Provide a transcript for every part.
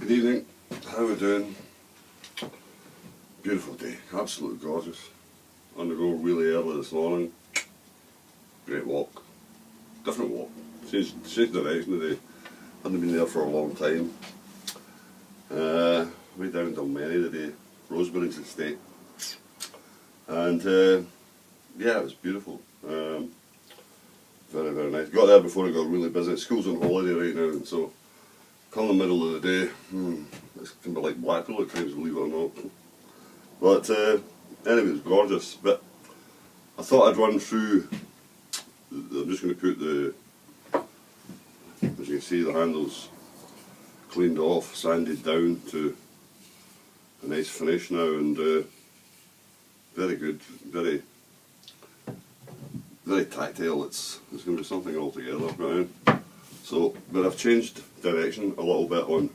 Good evening, how are we doing? Beautiful day, absolutely gorgeous. On the go really early this morning. Great walk. Different walk. Changed direction today. Hadn't been there for a long time. Way down Dalmeny today, Roseberry's estate. And yeah, it was beautiful. Very, very nice. Got there before it got really busy. School's on holiday right now, and so come the middle of the day, it's kind of like Blackpool at times, believe it or not. But anyway, it was gorgeous. But I thought I'd run through. I'm just going to put the, as you can see, the handles cleaned off, sanded down to a nice finish now, and very good, very tactile. It's going to be something altogether, right? So, but I've changed direction a little bit on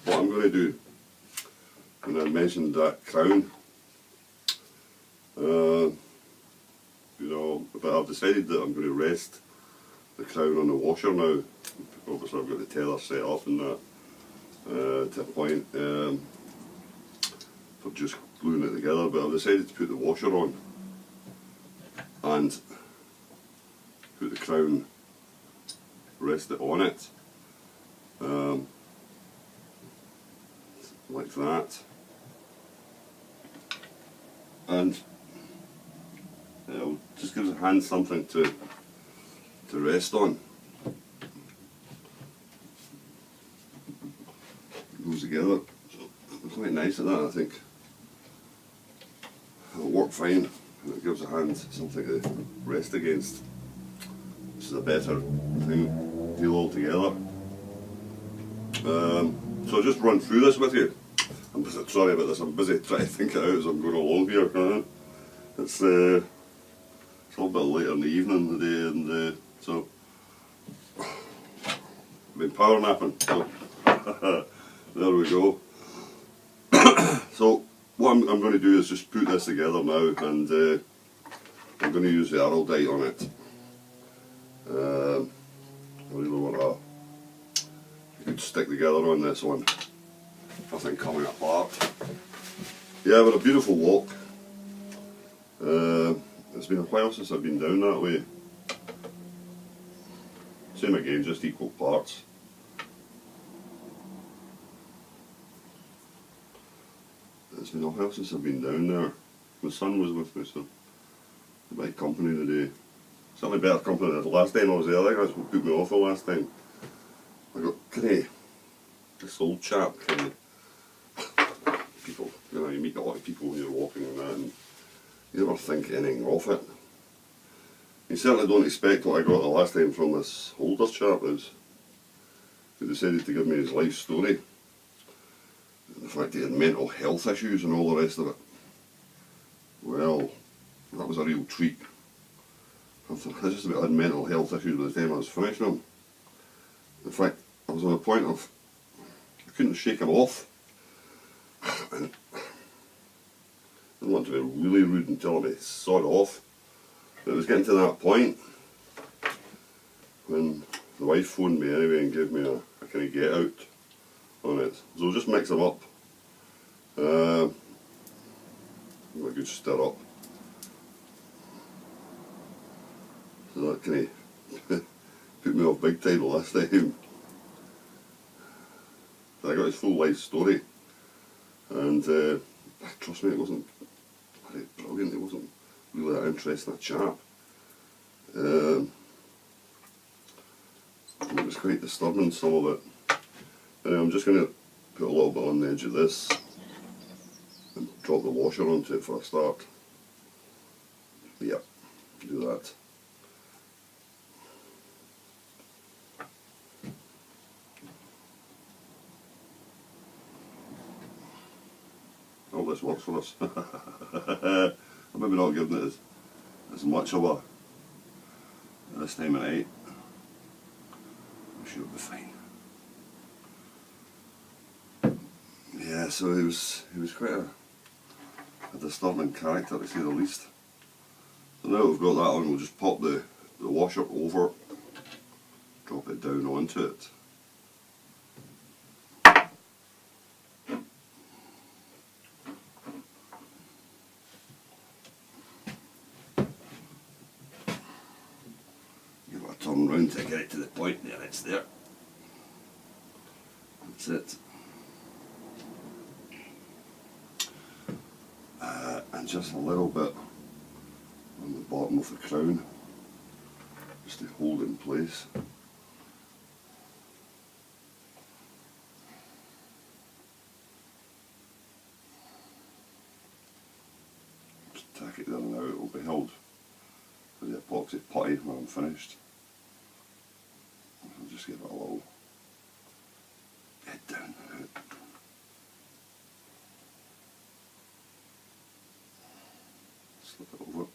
what I'm going to do. And I mentioned that crown, you know, but I've decided that I'm going to rest the crown on the washer now. Obviously I've got the tether set up and that to a point for just gluing it together, but I've decided to put the washer on and put the crown, rest it on it, like that, and it'll just gives a hand something to rest on. It goes together, so I'm quite nice at that. I think it'll work fine, and it gives a hand something to rest against. This is a better thing, deal altogether. So I'll just run through this with you. I'm sorry about this, I'm busy trying to think it out as I'm going along here. It's a little bit later in the evening today, and so I've been power napping, so there we go. So what I'm going to do is just put this together now, and I'm going to use the Araldite on it. I really want a good stick together on this one. Nothing coming apart. Yeah, but a beautiful walk. It's been a while since I've been down that way. Same again, just equal parts. It's been a while since I've been down there. My son was with me, so a bit of company today. Certainly better company than the last time I was there. I think that's what put me off the last time. I got this old chap people, you know, you meet a lot of people when you're walking and that, and you never think anything of it. You certainly don't expect what I got the last time from this older chap, who decided to give me his life story. And the fact he had mental health issues and all the rest of it. Well, that was a real treat. I just about had mental health issues by the time I was finishing them. In fact, I was on the point of, I couldn't shake him off. And I didn't want to be really rude and tell him to sod off. But it was getting to that point when the wife phoned me anyway and gave me a kind of get out on it. So we'll just mix them up. A good stir up. So that kind of put me off big time last time. But I got his full life story, and trust me, it wasn't very brilliant. It wasn't really that interesting a chap. It was quite disturbing, some of it. Anyway, I'm just going to put a little bit on the edge of this and drop the washer onto it for a start. Yep, do that. All this works for us. I'm maybe not giving it as much of a this time of night. I'm sure it'll be fine. Yeah, so he was quite a disturbing character, to say the least. So now we've got that on, we'll just pop the washer over, drop it down onto it. come round to get it to the point there, it's there. That's it. And just a little bit on the bottom of the crown, just to hold it in place. Just tack it there now, it will be held with the epoxy putty when I'm finished. I'll just give it a little head down and out. Slip it over.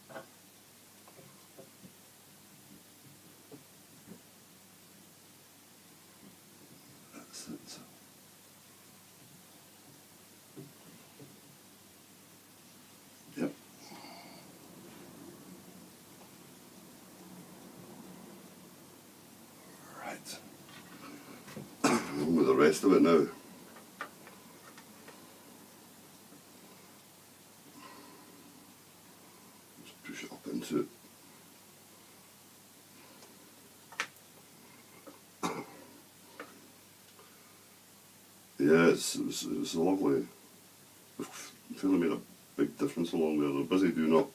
That's it. Yep. Right. On with the rest of it now. Just push it up into it. Yeah, it's a lovely. I feel they made a big difference along there. They're busy doing up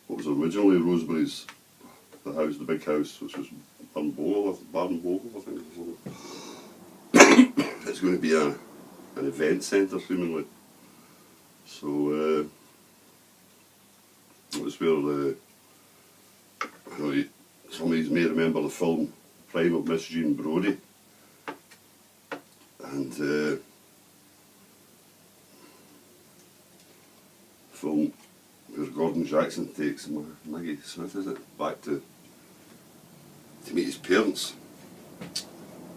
what was originally Rosebery's, the house, the big house, which was Baden Bogle, I think. It's going to be an event centre, seemingly. So it was where some of you may remember the film Prime of Miss Jean Brodie. And film where Gordon Jackson takes Maggie Smith, is it, back to meet his parents.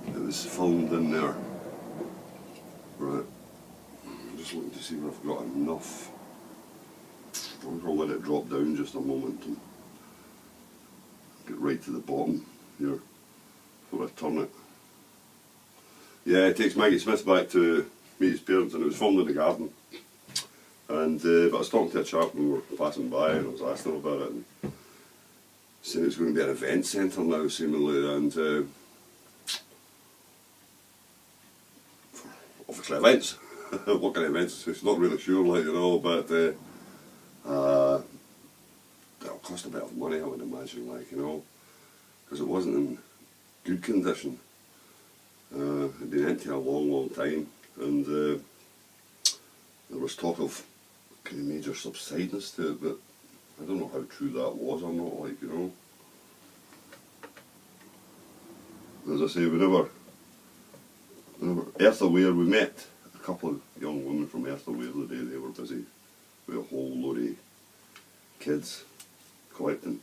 It was filmed in there. Right, I'm just looking to see where I've got enough. I'll let it drop down just a moment and get right to the bottom here before I turn it. Yeah, it takes Maggie Smith back to meet his parents, and it was filmed in the garden. And but I was talking to a chap when we were passing by, and I was asking him about it, and he said it's going to be an event centre now, seemingly, and obviously events. What kind of events? It's not really sure, like, you know, but it'll cost a bit of money, I would imagine, like, you know, because it wasn't in good condition. It'd been empty a long time, and there was talk of kind of major subsidence to it, but I don't know how true that was or not, like, you know. As I say, we never Earthaware, we met a couple of young women from Earthaware the day they were busy with a whole load of kids collecting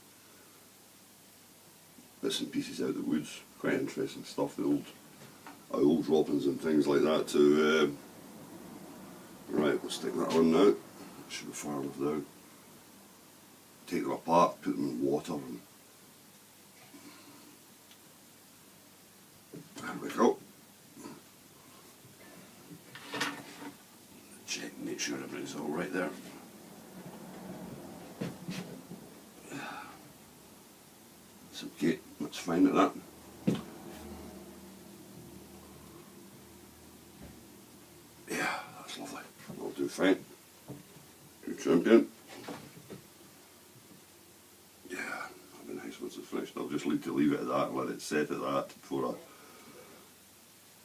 bits and pieces out of the woods, quite interesting stuff, the old owl droppings and things like that. So, right, we'll stick that on now. Should be far enough down. Take them apart, put them in water, and there we go. Check, make sure everything's all right there. It's okay, that's fine at that. Yeah, that's lovely. That'll do fine. Good champion. Yeah, that'll be nice once it's finished. I'll just need to leave it at that and let it set at that before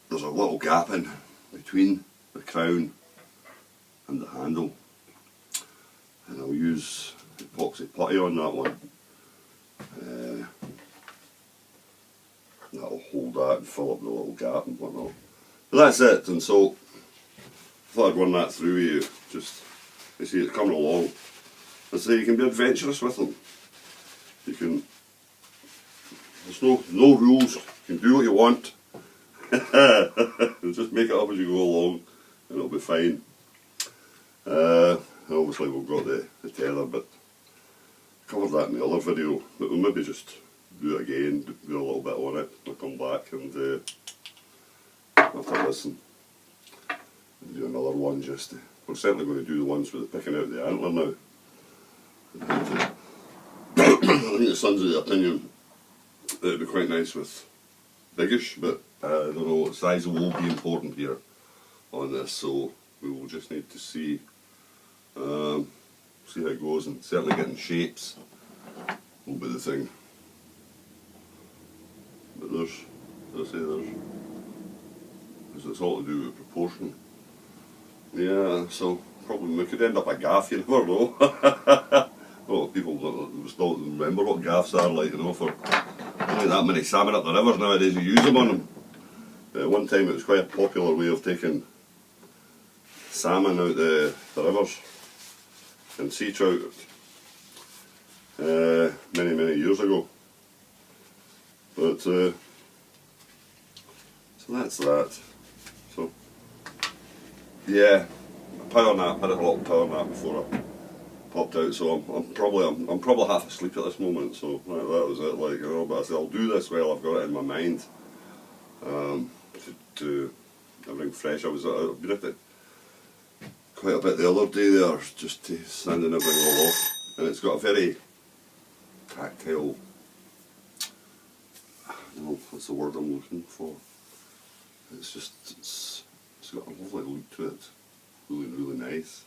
there's a little gap in between the crown and the handle, and I'll use epoxy putty on that one. That'll hold that and fill up the little gap and whatnot. But that's it, and so I thought I'd run that through you, just to see it coming along. And so you can be adventurous with them. You can, there's no rules, you can do what you want. Just make it up as you go along and it'll be fine. Obviously we've got the tether, but I covered that in the other video, but we'll maybe just do it again, do a little bit on it, I'll come back and after this and do another one. Just we're certainly going to do the ones with the picking out the antler now. I think the son's of the opinion it'd be quite nice with biggish, but I don't know, size will be important here on this, so we will just need to see see how it goes, and certainly getting shapes will be the thing. But there's, as I say, because it's all to do with proportion. Yeah, so probably we could end up a gaff, you never know. Well, people don't remember what gaffs are like, you know, for only that many salmon up the rivers nowadays, you use them on them. One time it was quite a popular way of taking salmon out the rivers and sea trout many years ago. But so that's that. So yeah, a power nap. Had a little power nap before I popped out. So I'm probably half asleep at this moment. So that was it, like, you know. But I said I'll do this while I've got it in my mind. To everything fresh. I've been at it quite a bit the other day there, just sanding everything all off, and it's got a very tactile, I don't know what's the word I'm looking for. It's just it's got a lovely look to it, really nice,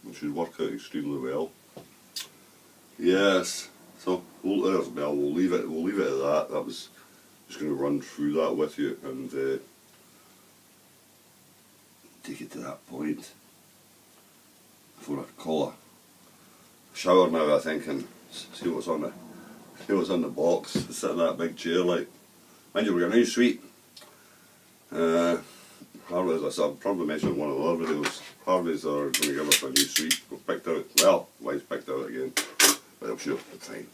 which should work out extremely well. Yes, so we'll leave it at that. That was just going to run through that with you and take it to that point before I call a shower now, I think, and see what's on the box. Sit in that big chair, like, mind you, we've got a new suite. Harvey's, as I probably mentioned in one of the other videos, Harvey's are going to give us a new suite. We've picked out, well, wife's picked out again, but I'm sure it's fine.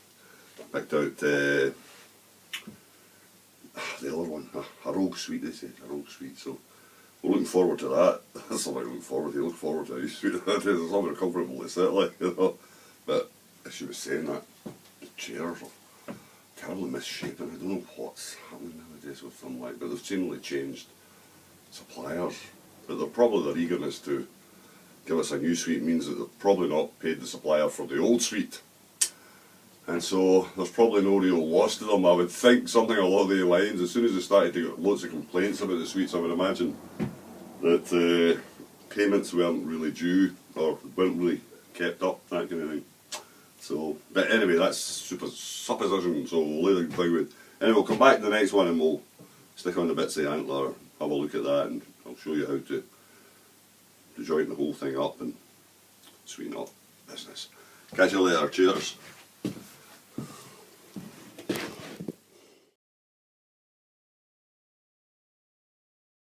Picked out the other one, a rogue suite, they said, a rogue suite, so we're looking forward to that. That's something I'm looking forward to. Look forward to a new suite. It's something comfortable to sit like, you know. But as she was saying that, the chairs are terribly misshapen. I don't know what's happening nowadays with them, like, but they've seemingly changed suppliers. But their eagerness to give us a new suite means that they've probably not paid the supplier for the old suite. And so there's probably no real loss to them. I would think something along those lines. As soon as they started to get lots of complaints about the suites, I would imagine that payments weren't really due or weren't really kept up, that kind of thing. So, but anyway, that's supposition, so we'll lay the thing with. Anyway, we'll come back to the next one and we'll stick on the bits of the antler, have a look at that, and I'll show you how to join the whole thing up and sweeten up business. Catch you later, cheers.